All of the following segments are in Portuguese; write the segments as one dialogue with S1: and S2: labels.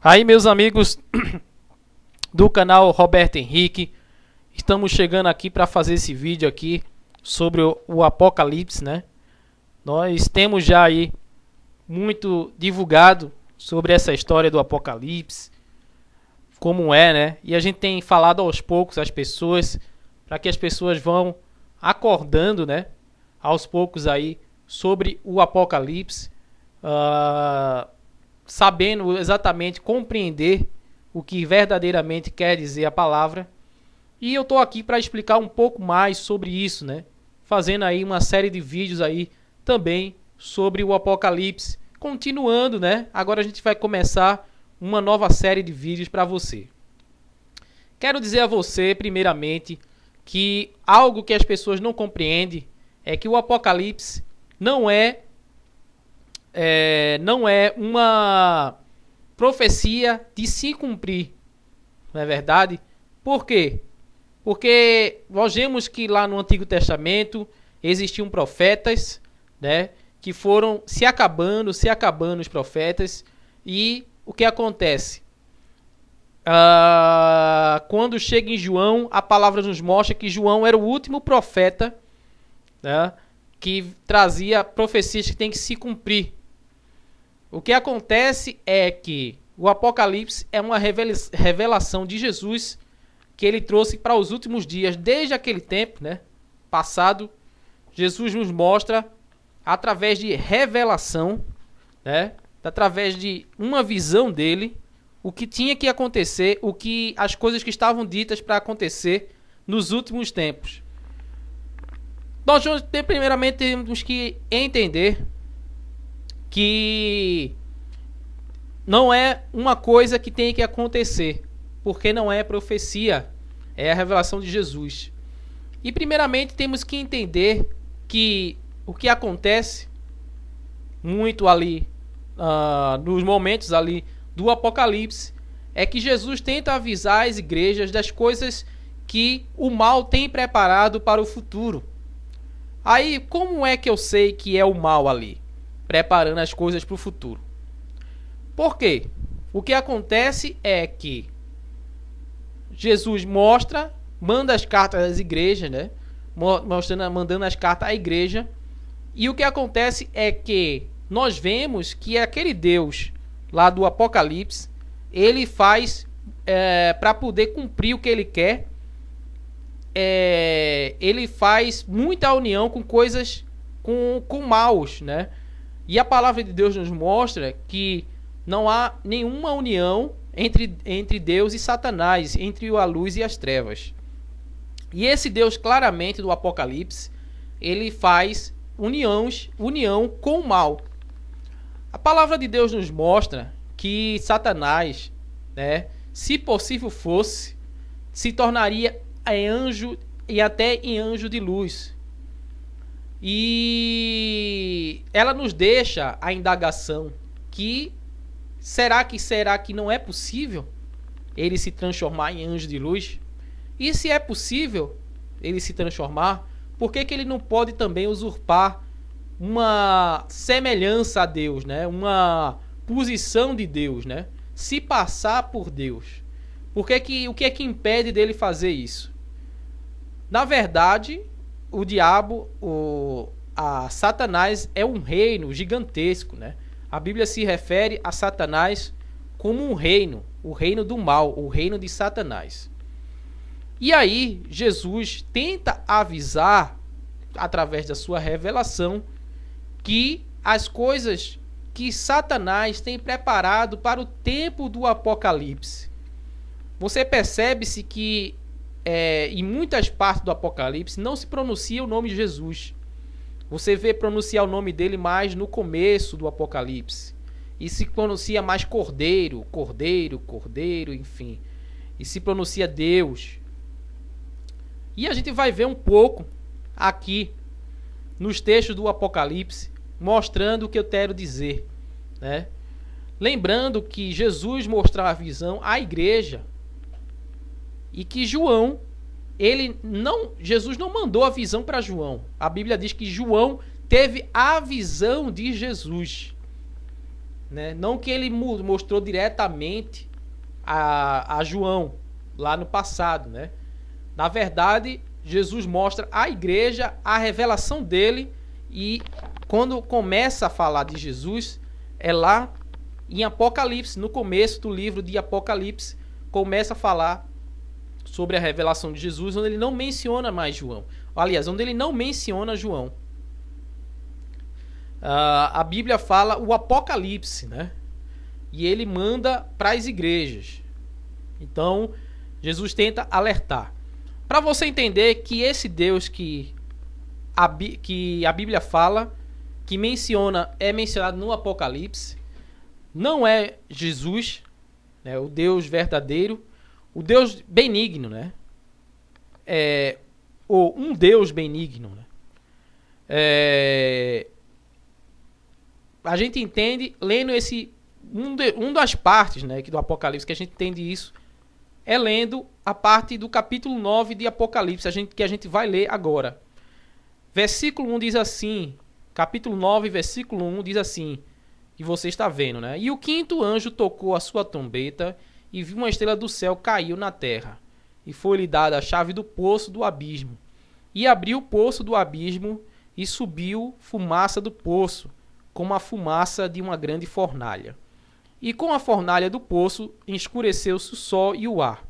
S1: Aí, meus amigos do canal Roberto Henrique, estamos chegando aqui para fazer esse vídeo aqui sobre o Apocalipse, né? Nós temos já aí muito divulgado sobre essa história do Apocalipse, como é, né? E a gente tem falado aos poucos às pessoas, para que as pessoas vão acordando, né? Aos poucos aí sobre o Apocalipse, sabendo exatamente compreender o que verdadeiramente quer dizer a palavra. E eu estou aqui para explicar um pouco mais sobre isso, né? Fazendo aí uma série de vídeos aí também sobre o Apocalipse. Continuando, né? Agora a gente vai começar uma nova série de vídeos para você. Quero dizer a você, primeiramente, que algo que as pessoas não compreendem é que o Apocalipse não é uma profecia de se cumprir, não é verdade? Por quê? Porque nós vemos que lá no Antigo Testamento existiam profetas, né, que foram se acabando os profetas. E o que acontece? Quando chega em João, a palavra nos mostra que João era o último profeta, né, que trazia profecias que tem que se cumprir. O que acontece é que o Apocalipse é uma revelação de Jesus que ele trouxe para os últimos dias. Desde aquele tempo, né, passado, Jesus nos mostra através de revelação, né, através de uma visão dele, o que tinha que acontecer, as coisas que estavam ditas para acontecer nos últimos tempos. Nós primeiramente temos que entender que não é uma coisa que tem que acontecer, porque não é profecia, é a revelação de Jesus. E primeiramente temos que entender que o que acontece muito ali, nos momentos ali do Apocalipse, é que Jesus tenta avisar as igrejas das coisas que o mal tem preparado para o futuro. Aí, como é que eu sei que é o mal ali, preparando as coisas para o futuro? Por quê? O que acontece é que Jesus manda as cartas às igrejas, né? Mandando as cartas à igreja. E o que acontece é que nós vemos que aquele Deus lá do Apocalipse, ele faz, para poder cumprir o que ele quer, ele faz muita união com coisas, com maus, né? E a palavra de Deus nos mostra que não há nenhuma união entre Deus e Satanás, entre a luz e as trevas. E esse Deus, claramente, do Apocalipse, ele faz união com o mal. A palavra de Deus nos mostra que Satanás, né, se possível fosse, se tornaria em anjo e até em anjo de luz. E ela nos deixa a indagação que será que não é possível ele se transformar em anjo de luz? E se é possível ele se transformar, por que ele não pode também usurpar uma semelhança a Deus, né? Uma posição de Deus, né? Se passar por Deus? O que é que impede dele fazer isso? Na verdade, o diabo, a Satanás é um reino gigantesco, né? A Bíblia se refere a Satanás como um reino, o reino do mal, o reino de Satanás. E aí, Jesus tenta avisar, através da sua revelação, que as coisas que Satanás tem preparado para o tempo do Apocalipse. Você percebe-se que em muitas partes do Apocalipse não se pronuncia o nome de Jesus. Você vê pronunciar o nome dele mais no começo do Apocalipse. E se pronuncia mais Cordeiro, Cordeiro, Cordeiro, enfim. E se pronuncia Deus. E a gente vai ver um pouco aqui nos textos do Apocalipse, mostrando o que eu quero dizer, né? Lembrando que Jesus mostrou a visão à igreja e que Jesus não mandou a visão para João. A Bíblia diz que João teve a visão de Jesus. né? Não que ele mostrou diretamente a João lá no passado, né? Na verdade, Jesus mostra à igreja a revelação dele, e quando começa a falar de Jesus, é lá em Apocalipse, no começo do livro de Apocalipse, começa a falar sobre a revelação de Jesus, onde ele não menciona mais João. Aliás, onde ele não menciona João. A Bíblia fala o Apocalipse, né? E ele manda para as igrejas. Então, Jesus tenta alertar. Para você entender que esse Deus que a Bíblia fala, que é mencionado no Apocalipse, não é Jesus, né? O Deus verdadeiro, o Deus benigno, né? Ou um Deus benigno, né? A gente entende, lendo uma das partes, né, do Apocalipse, que a gente entende isso, é lendo a parte do capítulo 9 de Apocalipse, que a gente vai ler agora. Versículo 1 diz assim, capítulo 9, versículo 1 diz assim, que você está vendo, né? E o quinto anjo tocou a sua trombeta, e viu uma estrela do céu caiu na terra, e foi-lhe dada a chave do poço do abismo. E abriu o poço do abismo, e subiu fumaça do poço, como a fumaça de uma grande fornalha. E com a fornalha do poço escureceu-se o sol e o ar.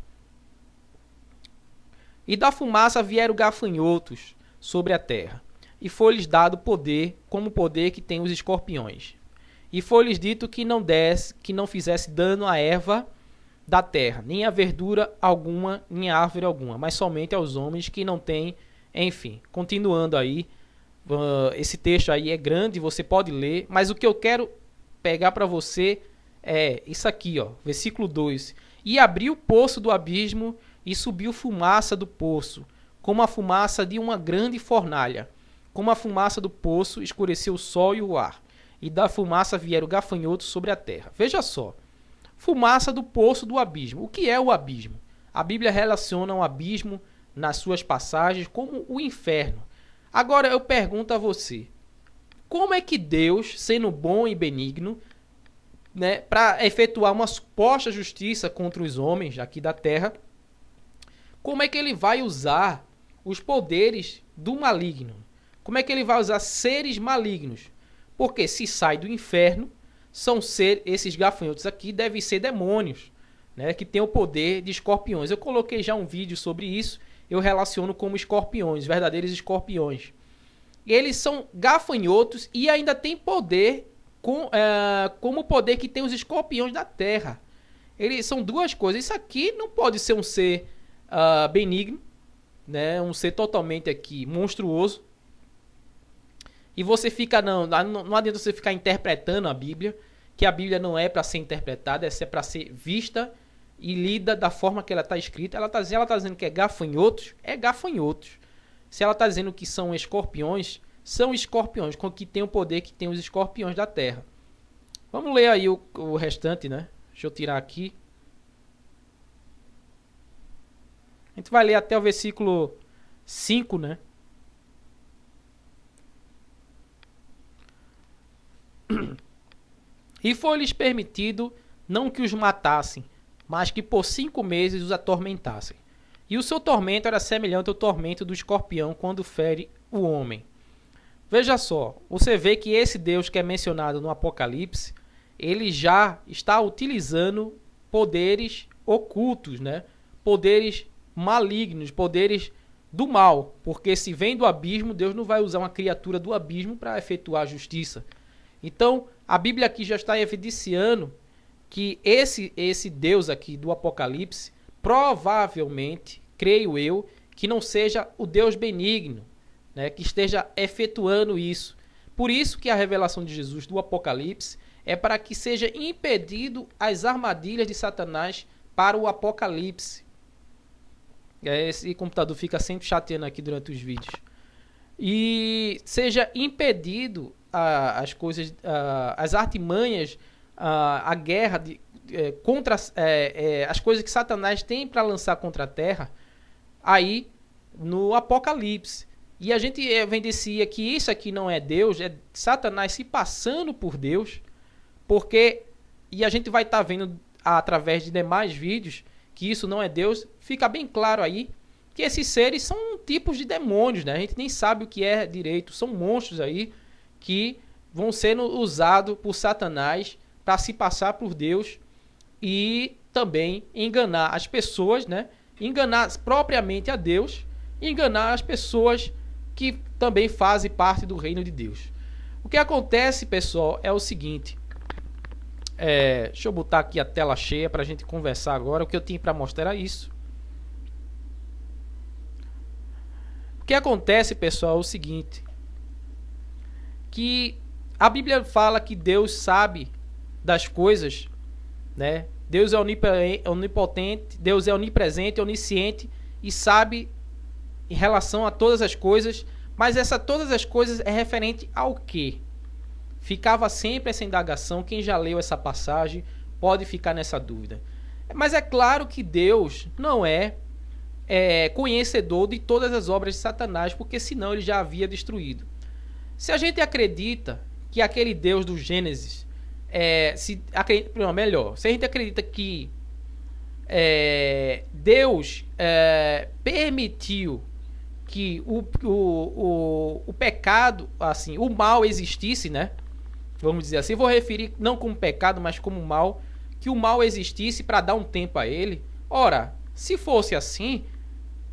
S1: E da fumaça vieram gafanhotos sobre a terra, e foi-lhes dado poder, como o poder que tem os escorpiões. E foi-lhes dito que não fizesse dano à erva da terra, nem a verdura alguma, nem a árvore alguma, mas somente aos homens que não têm, enfim. Continuando aí, esse texto aí é grande, você pode ler, mas o que eu quero pegar para você é isso aqui, ó, versículo 2. E abriu o poço do abismo, e subiu fumaça do poço, como a fumaça de uma grande fornalha. Como a fumaça do poço escureceu o sol e o ar, e da fumaça vieram gafanhotos sobre a terra. Veja só, fumaça do poço do abismo. O que é o abismo? A Bíblia relaciona o abismo nas suas passagens como o inferno. Agora eu pergunto a você, como é que Deus, sendo bom e benigno, né, para efetuar uma suposta justiça contra os homens aqui da terra, como é que ele vai usar os poderes do maligno? Como é que ele vai usar seres malignos? Porque se sai do inferno, esses gafanhotos aqui devem ser demônios, né, que têm o poder de escorpiões. Eu coloquei já um vídeo sobre isso, eu relaciono como escorpiões, verdadeiros escorpiões. Eles são gafanhotos e ainda têm poder como o poder que tem os escorpiões da terra. Eles são duas coisas. Isso aqui não pode ser um ser benigno, né? Um ser totalmente aqui monstruoso. E você fica, não adianta você ficar interpretando a Bíblia, que a Bíblia não é para ser interpretada, é para ser vista e lida da forma que ela está escrita. Ela está dizendo que é gafanhotos. Se ela está dizendo que são escorpiões que tem o poder que tem os escorpiões da terra. Vamos ler aí o restante, né? Deixa eu tirar aqui. A gente vai ler até o versículo 5, né? E foi-lhes permitido não que os matassem, mas que por 5 meses os atormentassem. E o seu tormento era semelhante ao tormento do escorpião quando fere o homem. Veja só, você vê que esse Deus que é mencionado no Apocalipse, ele já está utilizando poderes ocultos, né? Poderes malignos, poderes do mal. Porque se vem do abismo, Deus não vai usar uma criatura do abismo para efetuar a justiça. Então, a Bíblia aqui já está evidenciando que esse Deus aqui do Apocalipse, provavelmente, creio eu, que não seja o Deus benigno, né, que esteja efetuando isso. Por isso que a revelação de Jesus do Apocalipse é para que seja impedido as armadilhas de Satanás para o Apocalipse. Esse computador fica sempre chateando aqui durante os vídeos. E seja impedido as coisas, as artimanhas, a guerra contra as coisas que Satanás tem para lançar contra a terra aí no Apocalipse. E a gente evidencia que isso aqui não é Deus, é Satanás se passando por Deus Porque, e a gente vai estar vendo através de demais vídeos, que isso não é Deus, fica bem claro aí que esses seres são tipos de demônios, né? A gente nem sabe o que é direito, são monstros aí que vão sendo usados por Satanás para se passar por Deus e também enganar as pessoas, né? Enganar propriamente a Deus, enganar as pessoas que também fazem parte do reino de Deus. O que acontece, pessoal, é o seguinte. Deixa eu botar aqui a tela cheia para a gente conversar agora. O que eu tinha para mostrar era isso. O que acontece, pessoal, é o seguinte. Que a Bíblia fala que Deus sabe das coisas, né? Deus é onipotente, Deus é onipresente, onisciente e sabe em relação a todas as coisas, mas todas as coisas é referente ao quê? Ficava sempre essa indagação, quem já leu essa passagem pode ficar nessa dúvida. Mas é claro que Deus não é conhecedor de todas as obras de Satanás, porque senão ele já havia destruído. Se a gente acredita que aquele Deus do Gênesis, se a gente acredita que Deus permitiu que o pecado, assim, o mal existisse, né? Vamos dizer assim, vou referir não como pecado, mas como mal, que o mal existisse para dar um tempo a ele. Ora, se fosse assim,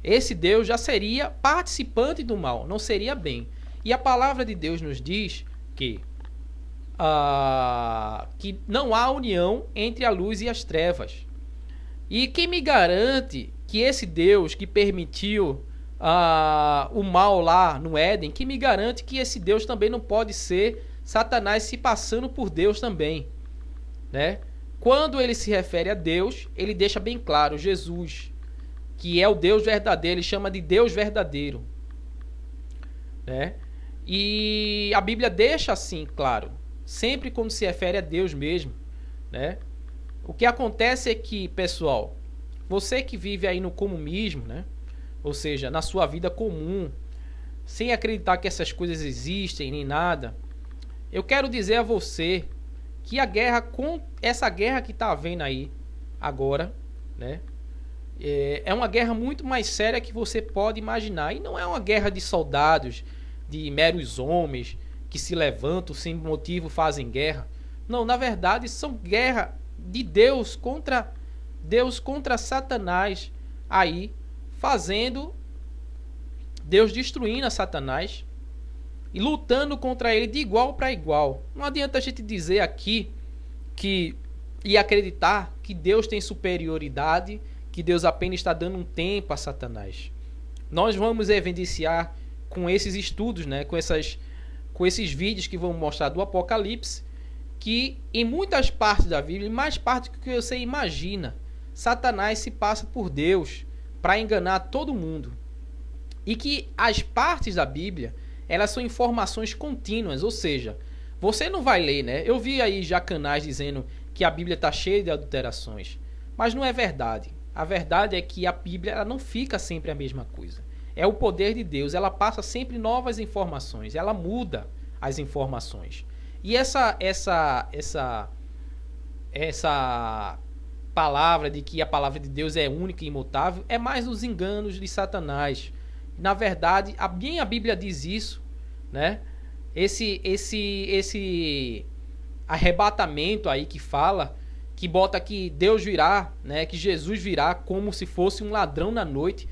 S1: esse Deus já seria participante do mal, não seria bem. E a palavra de Deus nos diz que não há união entre a luz e as trevas. E quem me garante que esse Deus que permitiu o mal lá no Éden, que me garante que esse Deus também não pode ser Satanás se passando por Deus também, né? Quando ele se refere a Deus, ele deixa bem claro, Jesus, que é o Deus verdadeiro, ele chama de Deus verdadeiro, né? E a Bíblia deixa assim claro, sempre quando se refere a Deus mesmo, né? O que acontece é que, pessoal, você que vive aí no comunismo, né? Ou seja, na sua vida comum, sem acreditar que essas coisas existem nem nada, eu quero dizer a você que essa guerra que está havendo aí agora, né? É uma guerra muito mais séria que você pode imaginar. E não é uma guerra de soldados, de meros homens que se levantam sem motivo, fazem guerra. Não, na verdade, são guerra de Deus contra Satanás aí, fazendo Deus destruindo a Satanás e lutando contra ele de igual para igual. Não adianta a gente dizer aqui e acreditar que Deus tem superioridade, que Deus apenas está dando um tempo a Satanás. Nós vamos evidenciar com esses estudos, né, com esses vídeos que vão mostrar do Apocalipse, que em muitas partes da Bíblia, em mais partes do que você imagina, Satanás se passa por Deus para enganar todo mundo. E que as partes da Bíblia, elas são informações contínuas, ou seja, você não vai ler, né? Eu vi aí já canais dizendo que a Bíblia está cheia de adulterações, mas não é verdade. A verdade é que a Bíblia ela não fica sempre a mesma coisa. É o poder de Deus, ela passa sempre novas informações, ela muda as informações. E essa palavra de que a palavra de Deus é única e imutável é mais os enganos de Satanás. Na verdade, a Bíblia diz isso, né? Esse arrebatamento aí que fala, que bota que Deus virá, né? Que Jesus virá como se fosse um ladrão na noite.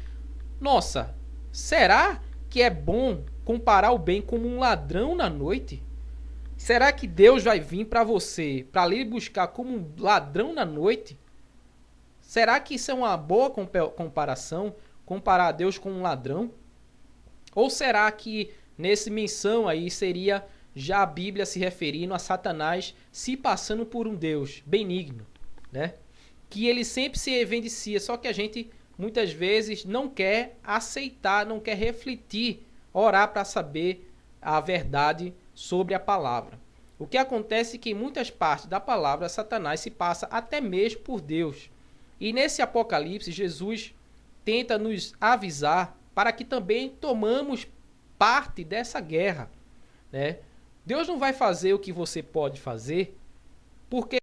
S1: Nossa, será que é bom comparar o bem como um ladrão na noite? Será que Deus vai vir para você, para lhe buscar como um ladrão na noite? Será que isso é uma boa comparação? Comparar a Deus com um ladrão? Ou será que nessa menção aí seria já a Bíblia se referindo a Satanás se passando por um Deus benigno, né? Que ele sempre se evidencia, só que a gente muitas vezes não quer aceitar, não quer refletir, orar para saber a verdade sobre a palavra. O que acontece é que em muitas partes da palavra Satanás se passa até mesmo por Deus. E nesse Apocalipse Jesus tenta nos avisar para que também tomamos parte dessa guerra, né? Deus não vai fazer o que você pode fazer Porque